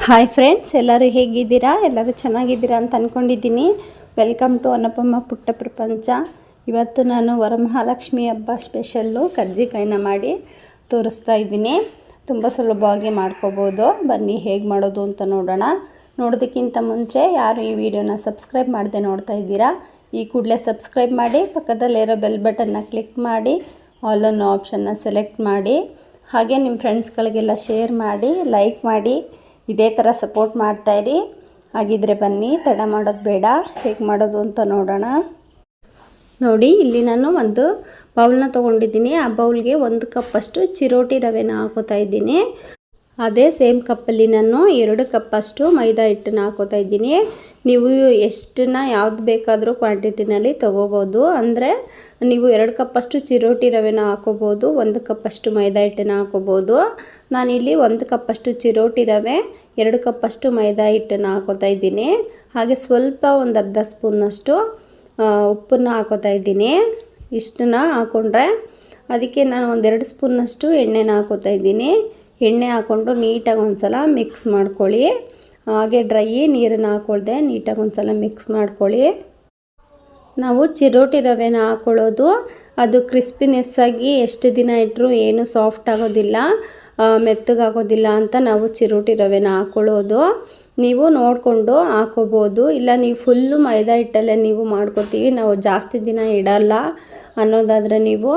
Hi friends, ಎಲ್ಲರೂ ಹೇಗಿದ್ದೀರಾ? ಎಲ್ಲರೂ ಚೆನ್ನಾಗಿದ್ದೀರಾ ಅಂತ ಅಂದ್ಕೊಂಡಿದ್ದೀನಿ. ವೆಲ್ಕಮ್ ಟು ಅನುಪಮ ಪುಟ್ಟ ಪ್ರಪಂಚ. ಇವತ್ತು ನಾನು ವರಮಹಾಲಕ್ಷ್ಮಿ ಹಬ್ಬ ಸ್ಪೆಷಲ್ಲು ಕಜ್ಜಿಕಾಯಿನ ಮಾಡಿ ತೋರಿಸ್ತಾ ಇದ್ದೀನಿ. ತುಂಬ ಸುಲಭವಾಗಿ ಮಾಡ್ಕೋಬೋದು. ಬನ್ನಿ ಹೇಗೆ ಮಾಡೋದು ಅಂತ ನೋಡೋಣ. ನೋಡೋದಕ್ಕಿಂತ ಮುಂಚೆ ಯಾರು ಈ ವಿಡಿಯೋನ ಸಬ್ಸ್ಕ್ರೈಬ್ ಮಾಡದೆ ನೋಡ್ತಾ ಇದ್ದೀರಾ, ಈ ಕೂಡಲೇ ಸಬ್ಸ್ಕ್ರೈಬ್ ಮಾಡಿ, ಪಕ್ಕದಲ್ಲಿರೋ ಬೆಲ್ ಬಟನ್ನ ಕ್ಲಿಕ್ ಮಾಡಿ, ಆಲ್ ಅನ್ನೋ ಆಪ್ಷನ್ನ ಸೆಲೆಕ್ಟ್ ಮಾಡಿ, ಹಾಗೆ ನಿಮ್ಮ ಫ್ರೆಂಡ್ಸ್ಗಳಿಗೆಲ್ಲ ಶೇರ್ ಮಾಡಿ, ಲೈಕ್ ಮಾಡಿ, ಇದೇ ಥರ ಸಪೋರ್ಟ್ ಮಾಡ್ತಾಯಿರಿ. ಹಾಗಿದ್ರೆ ಬನ್ನಿ, ತಡ ಮಾಡೋದು ಬೇಡ, ಹೇಗೆ ಮಾಡೋದು ಅಂತ ನೋಡೋಣ. ನೋಡಿ, ಇಲ್ಲಿ ನಾನು ಒಂದು ಬೌಲ್ನ ತೊಗೊಂಡಿದ್ದೀನಿ. ಆ ಬೌಲ್ಗೆ 1 ಕಪ್ಪಷ್ಟು ಚಿರೋಟಿ ರವೆನ ಹಾಕೋತಾ ಇದ್ದೀನಿ. ಅದೇ ಸೇಮ್ ಕಪ್ಪಲ್ಲಿ ನಾನು 2 ಕಪ್ಪಷ್ಟು ಮೈದಾ ಹಿಟ್ಟನ್ನ ಹಾಕೋತಾ ಇದ್ದೀನಿ. ನೀವು ಎಷ್ಟನ್ನ ಯಾವ್ದು ಬೇಕಾದರೂ ಕ್ವಾಂಟಿಟಿನಲ್ಲಿ ತೊಗೋಬೋದು. ಅಂದರೆ ನೀವು 2 ಕಪ್ಪಷ್ಟು ಚಿರೋಟಿ ರವೆನ ಹಾಕೋಬೋದು, 1 ಕಪ್ಪಷ್ಟು ಮೈದಾ ಹಿಟ್ಟನ್ನು ಹಾಕೋಬೋದು. ನಾನಿಲ್ಲಿ 1 ಕಪ್ಪಷ್ಟು ಚಿರೋಟಿ ರವೆ, 2 ಕಪ್ಪಷ್ಟು ಮೈದಾ ಹಿಟ್ಟನ್ನು ಹಾಕೋತಾ ಇದ್ದೀನಿ. ಹಾಗೆ ಸ್ವಲ್ಪ ಒಂದು ಅರ್ಧ ಸ್ಪೂನ್ನಷ್ಟು ಉಪ್ಪನ್ನು ಹಾಕೋತಾ ಇದ್ದೀನಿ. ಇಷ್ಟನ್ನ ಹಾಕ್ಕೊಂಡ್ರೆ ಅದಕ್ಕೆ ನಾನು 1-2 ಸ್ಪೂನ್ನಷ್ಟು ಎಣ್ಣೆನ ಹಾಕೋತಾ ಇದ್ದೀನಿ. ಎಣ್ಣೆ ಹಾಕ್ಕೊಂಡು ನೀಟಾಗಿ ಒಂದು ಸಲ ಮಿಕ್ಸ್ ಮಾಡ್ಕೊಳ್ಳಿ. ಹಾಗೆ ಡ್ರೈ ನೀರನ್ನು ಹಾಕ್ಕೊಳ್ದೆ ನೀಟಾಗಿ ಒಂದು ಸಲ ಮಿಕ್ಸ್ ಮಾಡ್ಕೊಳ್ಳಿ. ನಾವು ಚಿರೋಟಿ ರವೆನ ಹಾಕ್ಕೊಳ್ಳೋದು ಅದು ಕ್ರಿಸ್ಪಿನೆಸ್ ಆಗಿ ಎಷ್ಟು ದಿನ ಇಟ್ಟರೂ ಏನು ಸಾಫ್ಟ್ ಆಗೋದಿಲ್ಲ, ಮೆತ್ತಗಾಗೋದಿಲ್ಲ ಅಂತ ನಾವು ಚಿರೋಟಿ ರವೆನ ಹಾಕ್ಕೊಳ್ಳೋದು. ನೀವು ನೋಡಿಕೊಂಡು ಹಾಕೋಬೋದು. ಇಲ್ಲ ನೀವು ಫುಲ್ಲು ಮೈದಾ ಹಿಟ್ಟಲ್ಲೇ ನೀವು ಮಾಡ್ಕೋತೀವಿ, ನಾವು ಜಾಸ್ತಿ ದಿನ ಇಡಲ್ಲ ಅನ್ನೋದಾದರೆ ನೀವು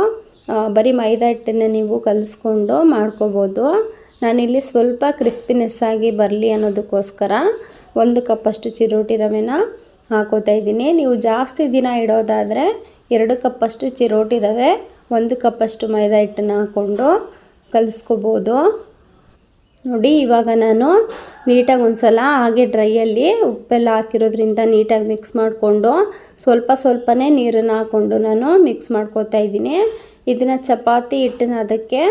ಬರೀ ಮೈದಾ ಹಿಟ್ಟನ್ನು ನೀವು ಕಲಿಸ್ಕೊಂಡು ಮಾಡ್ಕೋಬೋದು. ನಾನಿಲ್ಲಿ ಸ್ವಲ್ಪ ಕ್ರಿಸ್ಪಿನೆಸ್ ಆಗಿ ಬರಲಿ ಅನ್ನೋದಕ್ಕೋಸ್ಕರ 1 ಕಪ್ಪಷ್ಟು ಚಿರೋಟಿ ರವೆನ ಹಾಕೋತಾ ಇದ್ದೀನಿ. ನೀವು ಜಾಸ್ತಿ ದಿನ ಇಡೋದಾದರೆ 2 ಕಪ್ಪಷ್ಟು ಚಿರೋಟಿ ರವೆ, 1 ಕಪ್ಪಷ್ಟು ಮೈದಾ ಹಿಟ್ಟನ್ನು ಹಾಕ್ಕೊಂಡು ಕಲಿಸ್ಕೋಬೋದು. ನೋಡಿ, ಇವಾಗ ನಾನು ನೀಟಾಗಿ ಒಂದು ಸಲ ಹಾಗೆ ಡ್ರೈಯಲ್ಲಿ ಉಪ್ಪೆಲ್ಲ ಹಾಕಿರೋದ್ರಿಂದ ನೀಟಾಗಿ ಮಿಕ್ಸ್ ಮಾಡಿಕೊಂಡು ಸ್ವಲ್ಪನೇ ನೀರನ್ನು ಹಾಕ್ಕೊಂಡು ನಾನು ಮಿಕ್ಸ್ ಮಾಡ್ಕೋತಾ ಇದ್ದೀನಿ. ಇದನ್ನು ಚಪಾತಿ ಹಿಟ್ಟನ್ನ ಅದಕ್ಕೆ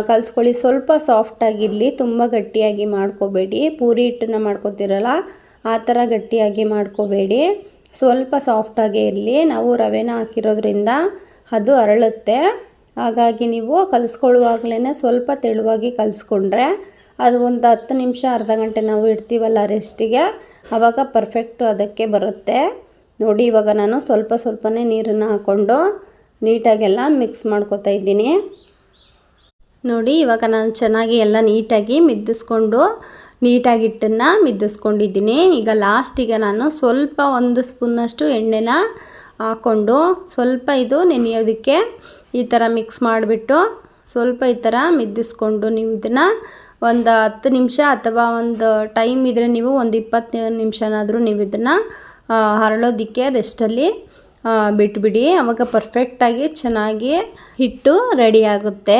ಕಲಿಸ್ಕೊಳ್ಳಿ. ಸ್ವಲ್ಪ ಸಾಫ್ಟಾಗಿರಲಿ, ತುಂಬ ಗಟ್ಟಿಯಾಗಿ ಮಾಡ್ಕೋಬೇಡಿ. ಪೂರಿ ಹಿಟ್ಟನ್ನು ಮಾಡ್ಕೋತಿರಲ್ಲ ಆ ಥರ ಗಟ್ಟಿಯಾಗಿ ಮಾಡ್ಕೋಬೇಡಿ, ಸ್ವಲ್ಪ ಸಾಫ್ಟಾಗೇ ಇರಲಿ. ನಾವು ರವೆನ ಹಾಕಿರೋದ್ರಿಂದ ಅದು ಅರಳುತ್ತೆ. ಹಾಗಾಗಿ ನೀವು ಕಲಿಸ್ಕೊಳ್ಳುವಾಗಲೇ ಸ್ವಲ್ಪ ತೆಳುವಾಗಿ ಕಲಿಸ್ಕೊಂಡ್ರೆ ಅದು ಒಂದು 10 ನಿಮಿಷ ಅರ್ಧ ಗಂಟೆ ನಾವು ಇಡ್ತೀವಲ್ಲ ರೆಸ್ಟಿಗೆ, ಆವಾಗ ಪರ್ಫೆಕ್ಟು ಅದಕ್ಕೆ ಬರುತ್ತೆ. ನೋಡಿ, ಇವಾಗ ನಾನು ಸ್ವಲ್ಪನೇ ನೀರನ್ನು ಹಾಕ್ಕೊಂಡು ನೀಟಾಗೆಲ್ಲ ಮಿಕ್ಸ್ ಮಾಡ್ಕೋತಾ ಇದ್ದೀನಿ. ನೋಡಿ, ಇವಾಗ ನಾನು ಚೆನ್ನಾಗಿ ಎಲ್ಲ ನೀಟಾಗಿ ಮಿದ್ದಿಸ್ಕೊಂಡು ನೀಟಾಗಿ ಹಿಟ್ಟನ್ನು ಮಿದ್ದಿಸ್ಕೊಂಡಿದ್ದೀನಿ. ಈಗ ಲಾಸ್ಟಿಗೆ ನಾನು ಸ್ವಲ್ಪ 1 ಸ್ಪೂನ್ನಷ್ಟು ಎಣ್ಣೆನ ಹಾಕ್ಕೊಂಡು ಸ್ವಲ್ಪ ಇದು ನೆನೆಯೋದಕ್ಕೆ ಈ ಥರ ಮಿಕ್ಸ್ ಮಾಡಿಬಿಟ್ಟು ಸ್ವಲ್ಪ ಈ ಥರ ಮಿದ್ದಿಸ್ಕೊಂಡು ನೀವು ಇದನ್ನು ಒಂದು 10 ನಿಮಿಷ ಅಥವಾ ಒಂದು ಟೈಮ್ ಇದ್ದರೆ ನೀವು ಒಂದು 20 ನಿಮಿಷನಾದರೂ ನೀವು ಇದನ್ನು ಹರಳೋದಕ್ಕೆ ರೆಸ್ಟಲ್ಲಿ ಬಿಟ್ಬಿಡಿ. ಆವಾಗ ಪರ್ಫೆಕ್ಟಾಗಿ ಚೆನ್ನಾಗಿ ಹಿಟ್ಟು ರೆಡಿ ಆಗುತ್ತೆ.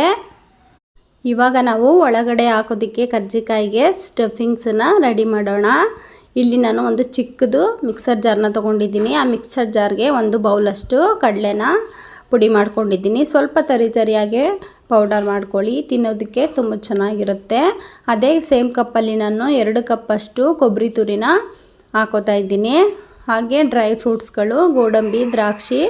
ಇವಾಗ ನಾವು ಒಳಗಡೆ ಹಾಕೋದಕ್ಕೆ ಕರ್ಜಿಕಾಯಿಗೆ ಸ್ಟಫಿಂಗ್ಸನ್ನು ರೆಡಿ ಮಾಡೋಣ. ಇಲ್ಲಿ ನಾನು ಒಂದು ಚಿಕ್ಕದು ಮಿಕ್ಸರ್ ಜಾರ್ನ ತೊಗೊಂಡಿದ್ದೀನಿ. ಆ ಮಿಕ್ಸರ್ ಜಾರ್ಗೆ 1 ಬೌಲಷ್ಟು ಕಡಲೆನ ಪುಡಿ ಮಾಡ್ಕೊಂಡಿದ್ದೀನಿ. ಸ್ವಲ್ಪ ತರಿಯಾಗಿ ಪೌಡರ್ ಮಾಡ್ಕೊಳ್ಳಿ, ತಿನ್ನೋದಕ್ಕೆ ತುಂಬ ಚೆನ್ನಾಗಿರುತ್ತೆ. ಅದೇ ಸೇಮ್ ಕಪ್ಪಲ್ಲಿ ನಾನು 2 ಕಪ್ಪಷ್ಟು ಕೊಬ್ಬರಿ ತುರಿನ ಹಾಕೋತಾ ಇದ್ದೀನಿ. ಹಾಗೆ ಡ್ರೈ ಫ್ರೂಟ್ಸ್ಗಳು, ಗೋಡಂಬಿ, ದ್ರಾಕ್ಷಿ,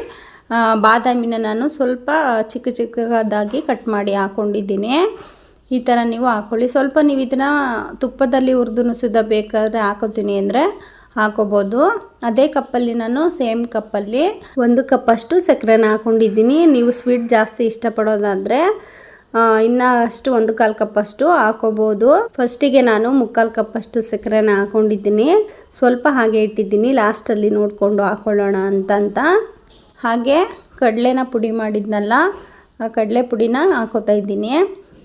ಬಾದಾಮಿನ ನಾನು ಸ್ವಲ್ಪ ಚಿಕ್ಕದಾಗಿ ಕಟ್ ಮಾಡಿ ಹಾಕ್ಕೊಂಡಿದ್ದೀನಿ. ಈ ಥರ ನೀವು ಹಾಕ್ಕೊಳ್ಳಿ. ಸ್ವಲ್ಪ ನೀವು ಇದನ್ನು ತುಪ್ಪದಲ್ಲಿ ಹುರಿದು ಸುದ ಬೇಕಾದರೆ ಹಾಕೋತೀನಿ ಅಂದರೆ ಹಾಕೋಬೋದು. ಅದೇ ಕಪ್ಪಲ್ಲಿ ನಾನು ಸೇಮ್ ಕಪ್ಪಲ್ಲಿ 1 ಕಪ್ಪಷ್ಟು ಸಕ್ಕರೆನ ಹಾಕ್ಕೊಂಡಿದ್ದೀನಿ. ನೀವು ಸ್ವೀಟ್ ಜಾಸ್ತಿ ಇಷ್ಟಪಡೋದಾದರೆ ಇನ್ನೂ ಅಷ್ಟು 1/4 ಕಪ್ಪಷ್ಟು ಹಾಕೋಬೋದು. ಫಸ್ಟಿಗೆ ನಾನು 3/4 ಕಪ್ಪಷ್ಟು ಸಕ್ಕರೆನ ಹಾಕ್ಕೊಂಡಿದ್ದೀನಿ. ಸ್ವಲ್ಪ ಹಾಗೆ ಇಟ್ಟಿದ್ದೀನಿ, ಲಾಸ್ಟಲ್ಲಿ ನೋಡಿಕೊಂಡು ಹಾಕ್ಕೊಳ್ಳೋಣ ಅಂತ. ಹಾಗೆ ಕಡಲೆನ ಪುಡಿ ಮಾಡಿದ್ನಲ್ಲ, ಆ ಕಡಲೆ ಪುಡಿನ ಹಾಕೋತಾ ಇದ್ದೀನಿ.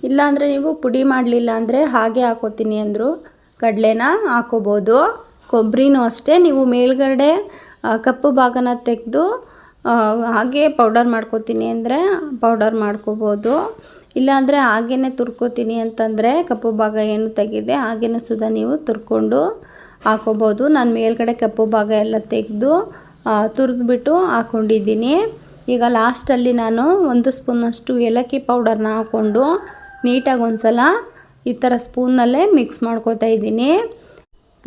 ಇಲ್ಲಾಂದರೆ ನೀವು ಪುಡಿ ಮಾಡಲಿಲ್ಲ ಅಂದರೆ ಹಾಗೆ ಹಾಕೋತೀನಿ ಅಂದರು ಕಡಲೆನ ಹಾಕೋಬೋದು. ಕೊಬ್ಬರಿನೂ ಅಷ್ಟೇ, ನೀವು ಮೇಲ್ಗಡೆ ಕಪ್ಪು ಭಾಗನ ತೆಗೆದು ಹಾಗೆ ಪೌಡರ್ ಮಾಡ್ಕೋತೀನಿ ಅಂದರೆ ಪೌಡರ್ ಮಾಡ್ಕೋಬೋದು. ಇಲ್ಲಾಂದರೆ ಹಾಗೇ ತುರ್ಕೋತೀನಿ ಅಂತಂದರೆ ಕಪ್ಪು ಭಾಗ ಏನು ತೆಗೆದೆ ಹಾಗೇ ಸುದ ನೀವು ತುರ್ಕೊಂಡು ಹಾಕೋಬೋದು. ನಾನು ಮೇಲ್ಗಡೆ ಕಪ್ಪು ಭಾಗ ಎಲ್ಲ ತೆಗೆದು ತುರಿದ್ಬಿಟ್ಟು ಹಾಕ್ಕೊಂಡಿದ್ದೀನಿ. ಈಗ ಲಾಸ್ಟಲ್ಲಿ ನಾನು 1 ಸ್ಪೂನಷ್ಟು ಏಲಕ್ಕಿ ಪೌಡರ್ನ ಹಾಕ್ಕೊಂಡು ನೀಟಾಗಿ ಒಂದು ಸಲ ಈ ಥರ ಸ್ಪೂನಲ್ಲೇ ಮಿಕ್ಸ್ ಮಾಡ್ಕೋತಾ ಇದ್ದೀನಿ.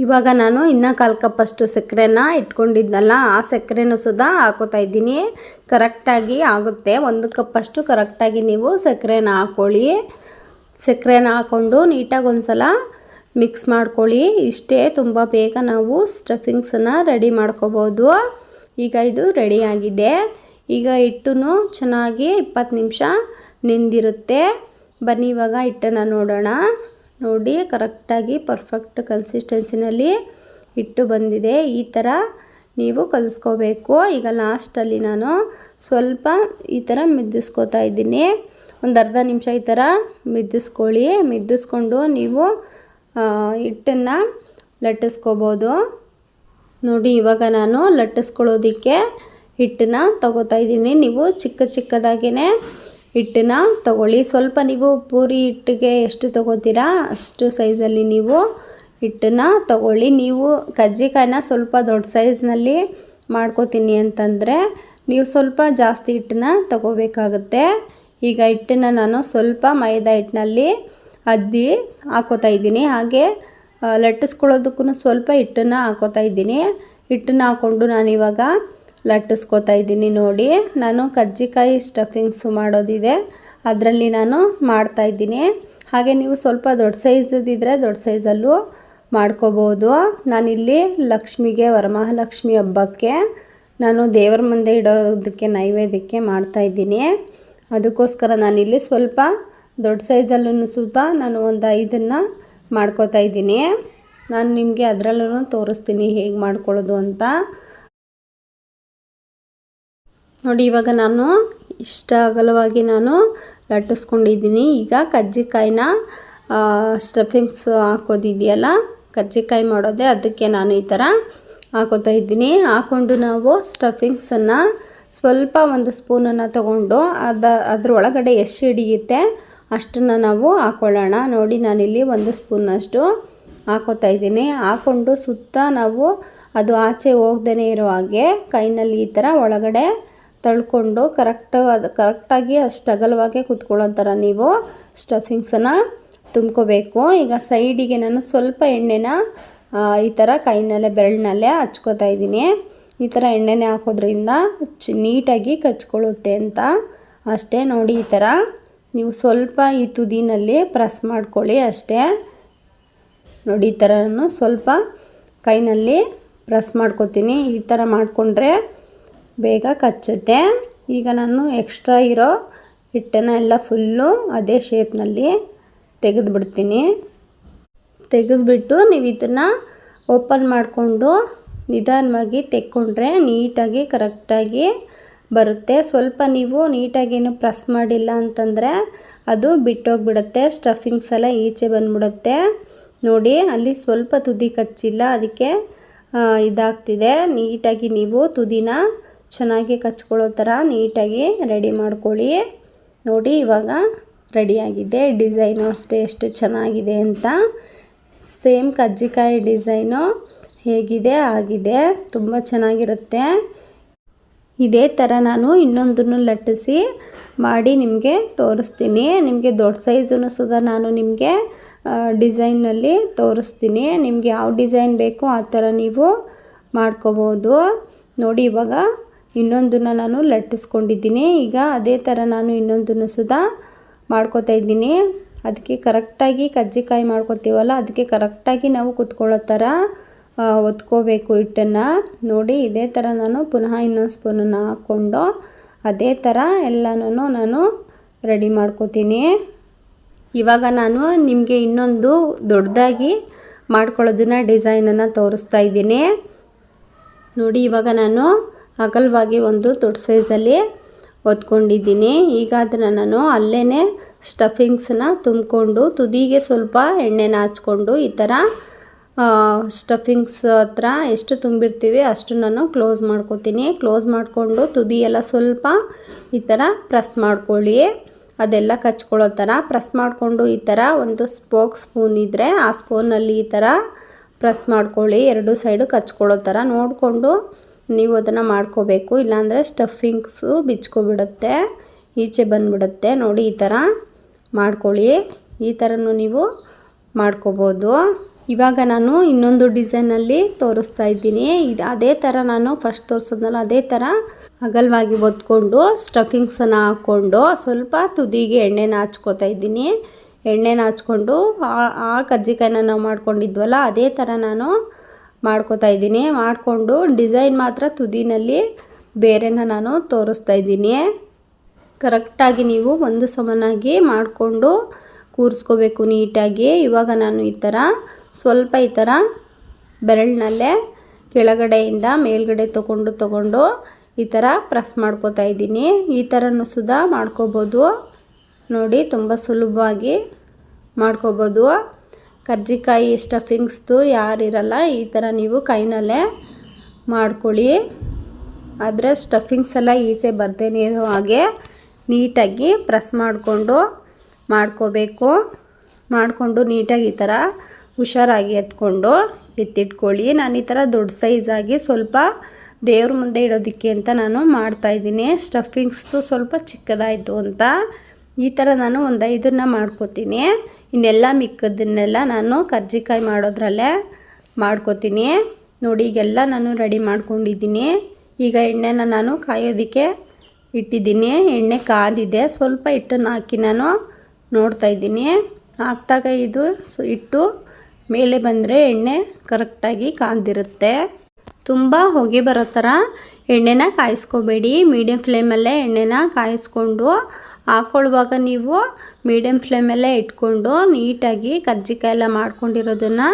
ಇವಾಗ ನಾನು ಇನ್ನೂ 1/4 ಕಪ್ಪಷ್ಟು ಸಕ್ಕರೆನ ಇಟ್ಕೊಂಡಿದ್ನಲ್ಲ, ಆ ಸಕ್ಕರೆನೂ ಸುದಾ ಹಾಕೋತಾ ಇದ್ದೀನಿ. ಕರೆಕ್ಟಾಗಿ ಆಗುತ್ತೆ. 1 ಕಪ್ಪಷ್ಟು ಕರೆಕ್ಟಾಗಿ ನೀವು ಸಕ್ಕರೆನ ಹಾಕ್ಕೊಳ್ಳಿ. ಸಕ್ಕರೆನ ಹಾಕ್ಕೊಂಡು ನೀಟಾಗಿ ಒಂದು ಸಲ ಮಿಕ್ಸ್ ಮಾಡ್ಕೊಳ್ಳಿ. ಇಷ್ಟೇ, ತುಂಬ ಬೇಗ ನಾವು ಸ್ಟಫಿಂಗ್ಸನ್ನು ರೆಡಿ ಮಾಡ್ಕೋಬೋದು. ಈಗ ಇದು ರೆಡಿಯಾಗಿದೆ. ಈಗ ಹಿಟ್ಟನ್ನು ಚೆನ್ನಾಗಿ 20 ನಿಮಿಷ ನೆಂದಿರುತ್ತೆ. ಬನ್ನಿ ಇವಾಗ ಹಿಟ್ಟನ್ನು ನೋಡೋಣ. ನೋಡಿ, ಕರೆಕ್ಟಾಗಿ ಪರ್ಫೆಕ್ಟ್ ಕನ್ಸಿಸ್ಟೆನ್ಸಿನಲ್ಲಿ ಹಿಟ್ಟು ಬಂದಿದೆ. ಈ ಥರ ನೀವು ಕಲಿಸ್ಕೋಬೇಕು. ಈಗ ಲಾಸ್ಟಲ್ಲಿ ನಾನು ಸ್ವಲ್ಪ ಈ ಥರ ಮಿದ್ದಿಸ್ಕೋತಾ ಇದ್ದೀನಿ. ಒಂದು ಅರ್ಧ ನಿಮಿಷ ಈ ಥರ ಮಿದ್ದಿಸ್ಕೊಳ್ಳಿ. ಮಿದ್ದಿಸ್ಕೊಂಡು ನೀವು ಹಿಟ್ಟನ್ನು ಲಟ್ಟಿಸ್ಕೋಬೋದು. ನೋಡಿ, ಇವಾಗ ನಾನು ಲಟ್ಟಿಸ್ಕೊಳ್ಳೋದಕ್ಕೆ ಹಿಟ್ಟನ್ನು ತಗೋತಾ ಇದ್ದೀನಿ. ನೀವು ಚಿಕ್ಕದಾಗೇ ಹಿಟ್ಟನ್ನು ತಗೊಳ್ಳಿ. ಸ್ವಲ್ಪ ನೀವು ಪೂರಿ ಹಿಟ್ಟಿಗೆ ಎಷ್ಟು ತಗೋತೀರಾ ಅಷ್ಟು ಸೈಜಲ್ಲಿ ನೀವು ಹಿಟ್ಟನ್ನು ತಗೊಳ್ಳಿ. ನೀವು ಕಜ್ಜಿಕಾಯಿನ ಸ್ವಲ್ಪ ದೊಡ್ಡ ಸೈಜ್ನಲ್ಲಿ ಮಾಡ್ಕೋತೀನಿ ಅಂತಂದರೆ ನೀವು ಸ್ವಲ್ಪ ಜಾಸ್ತಿ ಹಿಟ್ಟನ್ನು ತಗೋಬೇಕಾಗುತ್ತೆ. ಈಗ ಹಿಟ್ಟನ್ನು ನಾನು ಸ್ವಲ್ಪ ಮೈದಾ ಹಿಟ್ಟಿನಲ್ಲಿ ಅದ್ದಿ ಹಾಕೋತಾ ಇದ್ದೀನಿ. ಹಾಗೆ ಲಟ್ಟಿಸ್ಕೊಳ್ಳೋದಕ್ಕೂ ಸ್ವಲ್ಪ ಹಿಟ್ಟನ್ನು ಹಾಕೋತಾ ಇದ್ದೀನಿ. ಹಿಟ್ಟನ್ನು ಹಾಕ್ಕೊಂಡು ನಾನಿವಾಗ ಲಟ್ಟಿಸ್ಕೋತಾ ಇದ್ದೀನಿ. ನೋಡಿ, ನಾನು ಕಜ್ಜಿಕಾಯಿ ಸ್ಟಫಿಂಗ್ಸು ಮಾಡೋದಿದೆ, ಅದರಲ್ಲಿ ನಾನು ಮಾಡ್ತಾಯಿದ್ದೀನಿ. ಹಾಗೆ ನೀವು ಸ್ವಲ್ಪ ದೊಡ್ಡ ಸೈಜದಿದ್ದರೆ ದೊಡ್ಡ ಸೈಜಲ್ಲೂ ಮಾಡ್ಕೋಬೋದು. ನಾನಿಲ್ಲಿ ಲಕ್ಷ್ಮಿಗೆ, ವರಮಹಾಲಕ್ಷ್ಮಿ ಹಬ್ಬಕ್ಕೆ ನಾನು ದೇವರ ಮುಂದೆ ಇಡೋದಕ್ಕೆ ನೈವೇದ್ಯಕ್ಕೆ ಮಾಡ್ತಾಯಿದ್ದೀನಿ. ಅದಕ್ಕೋಸ್ಕರ ನಾನಿಲ್ಲಿ ಸ್ವಲ್ಪ ದೊಡ್ಡ ಸೈಜಲ್ಲೂ ಸುತ್ತ ನಾನು ಒಂದು 5 ಮಾಡ್ಕೋತಾ ಇದ್ದೀನಿ. ನಾನು ನಿಮಗೆ ಅದರಲ್ಲೂ ತೋರಿಸ್ತೀನಿ ಹೇಗೆ ಮಾಡ್ಕೊಳ್ಳೋದು ಅಂತ. ನೋಡಿ, ಇವಾಗ ನಾನು ಇಷ್ಟ ಅಗಲವಾಗಿ ನಾನು ಲಟ್ಟಿಸ್ಕೊಂಡಿದ್ದೀನಿ. ಈಗ ಕಜ್ಜಿಕಾಯಿನ ಸ್ಟಫಿಂಗ್ಸ್ ಹಾಕೋದಿದೆಯಲ್ಲ, ಕಜ್ಜಿಕಾಯಿ ಮಾಡೋದೆ, ಅದಕ್ಕೆ ನಾನು ಈ ಥರ ಹಾಕೋತಾ ಇದ್ದೀನಿ. ಹಾಕ್ಕೊಂಡು ನಾವು ಸ್ಟಫಿಂಗ್ಸನ್ನು ಸ್ವಲ್ಪ ಒಂದು ಸ್ಪೂನನ್ನು ತಗೊಂಡು ಅದ್ರ ಒಳಗಡೆ ಎಷ್ಟು ಹಿಡಿಯುತ್ತೆ ಅಷ್ಟನ್ನು ನಾವು ಹಾಕ್ಕೊಳ್ಳೋಣ. ನೋಡಿ, ನಾನಿಲ್ಲಿ 1 ಸ್ಪೂನಷ್ಟು ಹಾಕೋತಾ ಇದ್ದೀನಿ. ಹಾಕ್ಕೊಂಡು ಸುತ್ತ ನಾವು ಅದು ಆಚೆ ಹೋಗ್ದೇ ಇರೋ ಹಾಗೆ ಕೈನಲ್ಲಿ ಈ ಥರ ಒಳಗಡೆ ತಳ್ಕೊಂಡು ಕರೆಕ್ಟಾಗಿ ಅಷ್ಟು ಅಗಲವಾಗಿ ಕೂತ್ಕೊಳ್ಳೋ ಥರ ನೀವು ಸ್ಟಫಿಂಗ್ಸನ್ನು ತುಂಬ್ಕೋಬೇಕು. ಈಗ ಸೈಡಿಗೆ ನಾನು ಸ್ವಲ್ಪ ಎಣ್ಣೆನ ಈ ಥರ ಕೈನಲ್ಲೇ ಬೆರಳಿನಲ್ಲೇ ಹಚ್ಕೋತಾ ಇದ್ದೀನಿ. ಈ ಥರ ಎಣ್ಣೆನೇ ಹಾಕೋದ್ರಿಂದ ನೀಟಾಗಿ ಕಚ್ಕೊಳ್ಳುತ್ತೆ ಅಂತ ಅಷ್ಟೇ. ನೋಡಿ, ಈ ಥರ ನೀವು ಸ್ವಲ್ಪ ಈ ತುದಿನಲ್ಲಿ ಪ್ರೆಸ್ ಮಾಡ್ಕೊಳ್ಳಿ ಅಷ್ಟೇ. ನೋಡಿ, ಈ ಥರ ನಾನು ಸ್ವಲ್ಪ ಕೈನಲ್ಲಿ ಪ್ರೆಸ್ ಮಾಡ್ಕೊತೀನಿ. ಈ ಥರ ಮಾಡಿಕೊಂಡ್ರೆ ಬೇಗ ಕಚ್ಚುತ್ತೆ. ಈಗ ನಾನು ಎಕ್ಸ್ಟ್ರಾ ಇರೋ ಹಿಟ್ಟನ್ನು ಎಲ್ಲ ಫುಲ್ಲು ಅದೇ ಶೇಪ್ನಲ್ಲಿ ತೆಗೆದುಬಿಡ್ತೀನಿ. ತೆಗೆದುಬಿಟ್ಟು ನೀವು ಇದನ್ನು ಓಪನ್ ಮಾಡಿಕೊಂಡು ನಿಧಾನವಾಗಿ ತೆಕ್ಕೊಂಡ್ರೆ ನೀಟಾಗಿ ಕರೆಕ್ಟಾಗಿ ಬರುತ್ತೆ. ಸ್ವಲ್ಪ ನೀವು ನೀಟಾಗೇನು ಪ್ರೆಸ್ ಮಾಡಿಲ್ಲ ಅಂತಂದರೆ ಅದು ಬಿಟ್ಟೋಗಿಬಿಡುತ್ತೆ, ಸ್ಟಫಿಂಗ್ಸ್ ಎಲ್ಲ ಈಚೆ ಬಂದ್ಬಿಡುತ್ತೆ. ನೋಡಿ, ಅಲ್ಲಿ ಸ್ವಲ್ಪ ತುದಿ ಕಚ್ಚಿಲ್ಲ, ಅದಕ್ಕೆ ಇದಾಗ್ತಿದೆ. ನೀಟಾಗಿ ನೀವು ತುದಿನ ಚೆನ್ನಾಗಿ ಕಚ್ಕೊಳ್ಳೋ ಥರ ನೀಟಾಗಿ ರೆಡಿ ಮಾಡ್ಕೊಳ್ಳಿ. ನೋಡಿ, ಇವಾಗ ರೆಡಿಯಾಗಿದೆ. ಡಿಸೈನು ಅಷ್ಟೇ ಎಷ್ಟು ಚೆನ್ನಾಗಿದೆ ಅಂತ. ಸೇಮ್ ಕಜ್ಜಿಕಾಯಿ ಡಿಸೈನು ಹೇಗಿದೆ ಆಗಿದೆ, ತುಂಬ ಚೆನ್ನಾಗಿರುತ್ತೆ. ಇದೇ ಥರ ನಾನು ಇನ್ನೊಂದನ್ನು ಲಟ್ಟಿಸಿ ಮಾಡಿ ನಿಮಗೆ ತೋರಿಸ್ತೀನಿ. ನಿಮಗೆ ದೊಡ್ಡ ಸೈಜನ್ನು ಸುಧಾ ನಾನು ನಿಮಗೆ ಡಿಸೈನಲ್ಲಿ ತೋರಿಸ್ತೀನಿ. ನಿಮಗೆ ಯಾವ ಡಿಸೈನ್ ಬೇಕೋ ಆ ಥರ ನೀವು ಮಾಡ್ಕೋಬೋದು. ನೋಡಿ, ಇವಾಗ ಇನ್ನೊಂದನ್ನು ನಾನು ಲಟ್ಟಿಸ್ಕೊಂಡಿದ್ದೀನಿ. ಈಗ ಅದೇ ಥರ ನಾನು ಇನ್ನೊಂದನ್ನು ಸುಧಾ ಮಾಡ್ಕೋತಾ ಇದ್ದೀನಿ. ಅದಕ್ಕೆ ಕರೆಕ್ಟಾಗಿ ಕಜ್ಜಿಕಾಯಿ ಮಾಡ್ಕೋತೀವಲ್ಲ, ಅದಕ್ಕೆ ಕರೆಕ್ಟಾಗಿ ನಾವು ಕುತ್ಕೊಳ್ಳೋ ಥರ ಒತ್ಕೋಬೇಕು ಹಿಟ್ಟನ್ನು. ನೋಡಿ, ಇದೇ ಥರ ನಾನು ಪುನಃ ಇನ್ನೊಂದು ಸ್ಪೂನನ್ನು ಹಾಕ್ಕೊಂಡು ಅದೇ ಥರ ಎಲ್ಲನೂ ನಾನು ರೆಡಿ ಮಾಡ್ಕೋತೀನಿ. ಇವಾಗ ನಾನು ನಿಮಗೆ ಇನ್ನೊಂದು ದೊಡ್ಡದಾಗಿ ಮಾಡ್ಕೊಳ್ಳೋದನ್ನ ಡಿಸೈನನ್ನು ತೋರಿಸ್ತಾ ಇದ್ದೀನಿ. ನೋಡಿ, ಇವಾಗ ನಾನು ಅಗಲವಾಗಿ ಒಂದು ದೊಡ್ಡ ಸೈಜಲ್ಲಿ ಒತ್ಕೊಂಡಿದ್ದೀನಿ. ಈಗ ಅದನ್ನು ನಾನು ಅಲ್ಲೇ ಸ್ಟಫಿಂಗ್ಸನ್ನ ತುಂಬಿಕೊಂಡು ತುದಿಗೆ ಸ್ವಲ್ಪ ಎಣ್ಣೆನ ಹಚ್ಕೊಂಡು ಈ ಥರ ಸ್ಟಫಿಂಗ್ಸ್ ಹತ್ರ ಎಷ್ಟು ತುಂಬಿರ್ತೀವಿ ಅಷ್ಟು ನಾನು ಕ್ಲೋಸ್ ಮಾಡ್ಕೋತೀನಿ. ಕ್ಲೋಸ್ ಮಾಡಿಕೊಂಡು ತುದಿ ಎಲ್ಲ ಸ್ವಲ್ಪ ಈ ಥರ ಪ್ರೆಸ್ ಮಾಡ್ಕೊಳ್ಳಿ, ಅದೆಲ್ಲ ಕಚ್ಕೊಳ್ಳೋ ಥರ ಪ್ರೆಸ್ ಮಾಡಿಕೊಂಡು ಈ ಥರ ಒಂದು ಸ್ಪೂನ್ ಇದ್ದರೆ ಆ ಸ್ಪೂನಲ್ಲಿ ಈ ಥರ ಪ್ರೆಸ್ ಮಾಡ್ಕೊಳ್ಳಿ. ಎರಡು ಸೈಡು ಕಚ್ಕೊಳ್ಳೋ ಥರ ನೋಡಿಕೊಂಡು ನೀವು ಅದನ್ನು ಮಾಡ್ಕೋಬೇಕು. ಇಲ್ಲಾಂದರೆ ಸ್ಟಫಿಂಗ್ಸು ಬಿಚ್ಕೊಬಿಡುತ್ತೆ, ಈಚೆ ಬಂದುಬಿಡುತ್ತೆ. ನೋಡಿ, ಈ ಥರ ಮಾಡ್ಕೊಳ್ಳಿ. ಈ ಥರನೂ ನೀವು ಮಾಡ್ಕೋಬೋದು. ಇವಾಗ ನಾನು ಇನ್ನೊಂದು ಡಿಸೈನಲ್ಲಿ ತೋರಿಸ್ತಾ ಇದ್ದೀನಿ. ಅದೇ ಥರ ನಾನು ಫಸ್ಟ್ ತೋರಿಸೋದ್ನಲ್ಲ ಅದೇ ಥರ ಅಗಲವಾಗಿ ಒತ್ಕೊಂಡು ಸ್ಟಫಿಂಗ್ಸನ್ನು ಹಾಕ್ಕೊಂಡು ಸ್ವಲ್ಪ ತುದಿಗೆ ಎಣ್ಣೆನ ಹಚ್ಕೋತಾ ಇದ್ದೀನಿ. ಎಣ್ಣೆನ ಹಚ್ಕೊಂಡು ಆ ಕರ್ಜಿಕಾಯಿನ ನಾವು ಮಾಡ್ಕೊಂಡಿದ್ವಲ್ಲ ಅದೇ ಥರ ನಾನು ಮಾಡ್ಕೋತಾ ಇದ್ದೀನಿ. ಮಾಡಿಕೊಂಡು ಡಿಸೈನ್ ಮಾತ್ರ ತುದಿನಲ್ಲಿ ಬೇರೆನ ನಾನು ತೋರಿಸ್ತಾ ಇದ್ದೀನಿ. ಕರೆಕ್ಟಾಗಿ ನೀವು ಒಂದು ಸಮನಾಗಿ ಮಾಡಿಕೊಂಡು ಕೂರಿಸ್ಕೋಬೇಕು ನೀಟಾಗಿ. ಇವಾಗ ನಾನು ಈ ಥರ ಸ್ವಲ್ಪ ಈ ಥರ ಬೆರಳಿನಲ್ಲೇ ಕೆಳಗಡೆಯಿಂದ ಮೇಲ್ಗಡೆ ತಗೊಂಡು ಈ ಥರ ಪ್ರೆಸ್ ಮಾಡ್ಕೋತಾ ಇದ್ದೀನಿ. ಈ ಥರನೂ ಸುಧಾ ಮಾಡ್ಕೋಬೋದು ನೋಡಿ, ತುಂಬ ಸುಲಭವಾಗಿ ಮಾಡ್ಕೋಬೋದು. ಕರ್ಜಿಕಾಯಿ ಸ್ಟಫಿಂಗ್ಸ್ದು ಯಾರಿರಲ್ಲ ಈ ಥರ ನೀವು ಕೈನಲ್ಲೇ ಮಾಡ್ಕೊಳ್ಳಿ. ಆದರೆ ಸ್ಟಫಿಂಗ್ಸ್ ಎಲ್ಲ ಈಚೆ ಬರ್ದೇನೆ ಇರೋ ಹಾಗೆ ನೀಟಾಗಿ ಪ್ರೆಸ್ ಮಾಡಿಕೊಂಡು ಮಾಡ್ಕೋಬೇಕು. ಮಾಡಿಕೊಂಡು ನೀಟಾಗಿ ಈ ಥರ ಹುಷಾರಾಗಿ ಎತ್ತಿಟ್ಕೊಳ್ಳಿ. ನಾನು ಈ ಥರ ದೊಡ್ಡ ಸೈಜಾಗಿ ಸ್ವಲ್ಪ ದೇವ್ರ ಮುಂದೆ ಇಡೋದಕ್ಕೆ ಅಂತ ನಾನು ಮಾಡ್ತಾಯಿದ್ದೀನಿ. ಸ್ಟಫಿಂಗ್ಸ್ದು ಸ್ವಲ್ಪ ಚಿಕ್ಕದಾಯಿತು ಅಂತ ಈ ಥರ ನಾನು ಒಂದು 5 ಮಾಡ್ಕೋತೀನಿ. ಇನ್ನೆಲ್ಲ ಮಿಕ್ಕದನ್ನೆಲ್ಲ ನಾನು ಕರ್ಜಿಕಾಯಿ ಮಾಡೋದ್ರಲ್ಲೇ ಮಾಡ್ಕೋತೀನಿ. ನೋಡಿ ಈಗೆಲ್ಲ ನಾನು ರೆಡಿ ಮಾಡ್ಕೊಂಡಿದ್ದೀನಿ. ಈಗ ಎಣ್ಣೆನ ನಾನು ಕಾಯೋದಕ್ಕೆ ಇಟ್ಟಿದ್ದೀನಿ. ಎಣ್ಣೆ ಕಾದಿದೆ. ಸ್ವಲ್ಪ ಹಿಟ್ಟನ್ನು ಹಾಕಿ ನಾನು ನೋಡ್ತಾಯಿದ್ದೀನಿ. ಹಾಕಿದಾಗ ಇದು ಹಿಟ್ಟು ಮೇಲೆ ಬಂದರೆ ಎಣ್ಣೆ ಕರೆಕ್ಟಾಗಿ ಕಾದಿರುತ್ತೆ. ತುಂಬ ಹೊಗೆ ಬರೋ ಥರ ಎಣ್ಣೆನ ಕಾಯಿಸ್ಕೋಬೇಡಿ. ಮೀಡಿಯಮ್ ಫ್ಲೇಮಲ್ಲೇ ಎಣ್ಣೆನ ಕಾಯಿಸ್ಕೊಂಡು ಹಾಕ್ಕೊಳ್ಳುವಾಗ ನೀವು ಮೀಡಿಯಮ್ ಫ್ಲೇಮಲ್ಲೇ ಇಟ್ಕೊಂಡು ನೀಟಾಗಿ ಕರ್ಜಿಕಾಯಿ ಎಲ್ಲ ಮಾಡ್ಕೊಂಡಿರೋದನ್ನು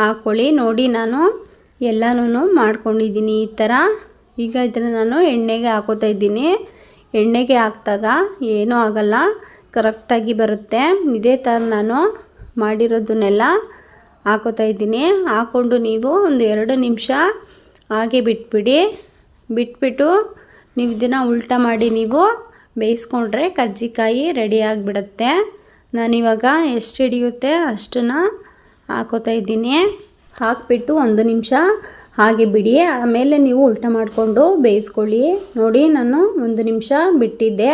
ಹಾಕ್ಕೊಳ್ಳಿ. ನೋಡಿ ನಾನು ಎಲ್ಲನೂ ಮಾಡ್ಕೊಂಡಿದ್ದೀನಿ ಈ ಥರ. ಈಗ ಇದನ್ನು ನಾನು ಎಣ್ಣೆಗೆ ಹಾಕೋತಾ ಇದ್ದೀನಿ. ಎಣ್ಣೆಗೆ ಹಾಕಿದಾಗ ಏನೂ ಆಗಲ್ಲ, ಕರೆಕ್ಟಾಗಿ ಬರುತ್ತೆ. ಇದೇ ಥರ ನಾನು ಮಾಡಿರೋದನ್ನೆಲ್ಲ ಹಾಕೋತಾ ಇದ್ದೀನಿ. ಹಾಕ್ಕೊಂಡು ನೀವು ಒಂದು 2 ನಿಮಿಷ ಹಾಗೆ ಬಿಟ್ಬಿಟ್ಟು ನೀವು ಇದನ್ನು ಉಲ್ಟಾ ಮಾಡಿ ನೀವು ಬೇಯಿಸ್ಕೊಂಡ್ರೆ ಕರ್ಜಿಕಾಯಿ ರೆಡಿ ಆಗಿಬಿಡುತ್ತೆ. ನಾನಿವಾಗ ಎಷ್ಟು ಹಿಡಿಯುತ್ತೆ ಅಷ್ಟನ್ನು ಹಾಕೋತಾ ಇದ್ದೀನಿ. ಹಾಕಿಬಿಟ್ಟು 1 ನಿಮಿಷ ಹಾಗೆ ಬಿಡಿ. ಆಮೇಲೆ ನೀವು ಉಲ್ಟಾ ಮಾಡಿಕೊಂಡು ಬೇಯಿಸ್ಕೊಳ್ಳಿ. ನೋಡಿ ನಾನು 1 ನಿಮಿಷ ಬಿಟ್ಟಿದ್ದೆ.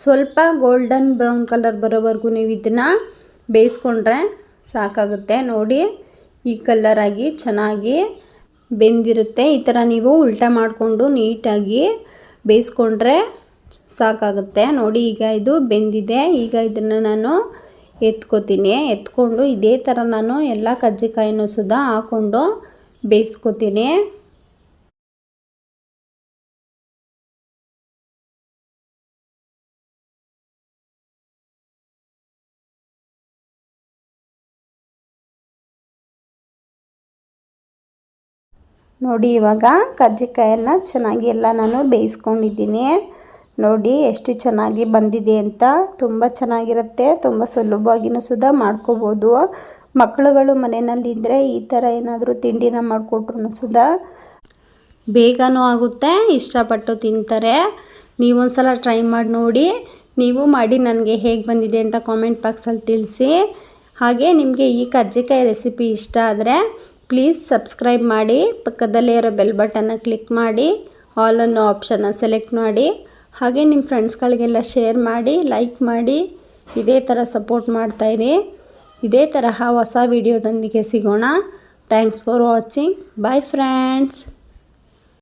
ಸ್ವಲ್ಪ ಗೋಲ್ಡನ್ ಬ್ರೌನ್ ಕಲರ್ ಬರೋವರೆಗೂ ನೀವು ಇದನ್ನು ಬೇಯಿಸ್ಕೊಂಡ್ರೆ ಸಾಕಾಗುತ್ತೆ. ನೋಡಿ ಈ ಕಲರಾಗಿ ಚೆನ್ನಾಗಿ ಬೆಂದಿರುತ್ತೆ. ಈ ಥರ ನೀವು ಉಲ್ಟಾ ಮಾಡಿಕೊಂಡು ನೀಟಾಗಿ ಬೇಯಿಸ್ಕೊಂಡ್ರೆ ಸಾಕಾಗುತ್ತೆ. ನೋಡಿ ಈಗ ಇದು ಬೆಂದಿದೆ. ಈಗ ಇದನ್ನು ನಾನು ಎತ್ಕೊಂಡು ಇದೇ ಥರ ನಾನು ಎಲ್ಲ ಕರ್ಜಿಕಾಯಿನೂ ಸುಧಾ ಹಾಕ್ಕೊಂಡು ಬೇಯಿಸ್ಕೊತೀನಿ. ನೋಡಿ ಇವಾಗ ಕರ್ಜಿಕಾಯನ್ನ ಚೆನ್ನಾಗಿ ಎಲ್ಲ ನಾನು ಬೇಯಿಸ್ಕೊಂಡಿದ್ದೀನಿ. ನೋಡಿ ಎಷ್ಟು ಚೆನ್ನಾಗಿ ಬಂದಿದೆ ಅಂತ. ತುಂಬ ಚೆನ್ನಾಗಿರುತ್ತೆ. ತುಂಬ ಸುಲಭವಾಗಿಯೂ ಸುಧಾ ಮಾಡ್ಕೋಬೋದು. ಮಕ್ಕಳುಗಳು ಮನೆಯಲ್ಲಿದ್ದರೆ ಈ ಥರ ಏನಾದರೂ ತಿಂಡಿನ ಮಾಡಿಕೊಟ್ರು ಸುಧಾ ಬೇಗನೂ ಆಗುತ್ತೆ, ಇಷ್ಟಪಟ್ಟು ತಿಂತಾರೆ. ನೀವೊಂದು ಸಲ ಟ್ರೈ ಮಾಡಿ ನೋಡಿ. ನೀವು ಮಾಡಿ ನನಗೆ ಹೇಗೆ ಬಂದಿದೆ ಅಂತ ಕಾಮೆಂಟ್ ಬಾಕ್ಸಲ್ಲಿ ತಿಳಿಸಿ. ಹಾಗೆ ನಿಮಗೆ ಈ ಕರ್ಜಿಕಾಯಿ ರೆಸಿಪಿ ಇಷ್ಟ ಆದರೆ ಪ್ಲೀಸ್ ಸಬ್ಸ್ಕ್ರೈಬ್ ಮಾಡಿ. ಪಕ್ಕದಲ್ಲೇ ಇರೋ ಬೆಲ್ ಬಟನ್ನ ಕ್ಲಿಕ್ ಮಾಡಿ, ಆಲ್ ಅನ್ನೋ ಆಪ್ಷನ್ನ ಸೆಲೆಕ್ಟ್ ಮಾಡಿ. ಹಾಗೆ ನಿಮ್ಮ ಫ್ರೆಂಡ್ಸ್ಗಳಿಗೆಲ್ಲ ಶೇರ್ ಮಾಡಿ, ಲೈಕ್ ಮಾಡಿ. ಇದೇ ಥರ ಸಪೋರ್ಟ್ ಮಾಡ್ತಾಯಿರಿ. ಇದೇ ತರಹ ಹೊಸ ವಿಡಿಯೋದೊಂದಿಗೆ ಸಿಗೋಣ. Thanks for watching. Bye friends.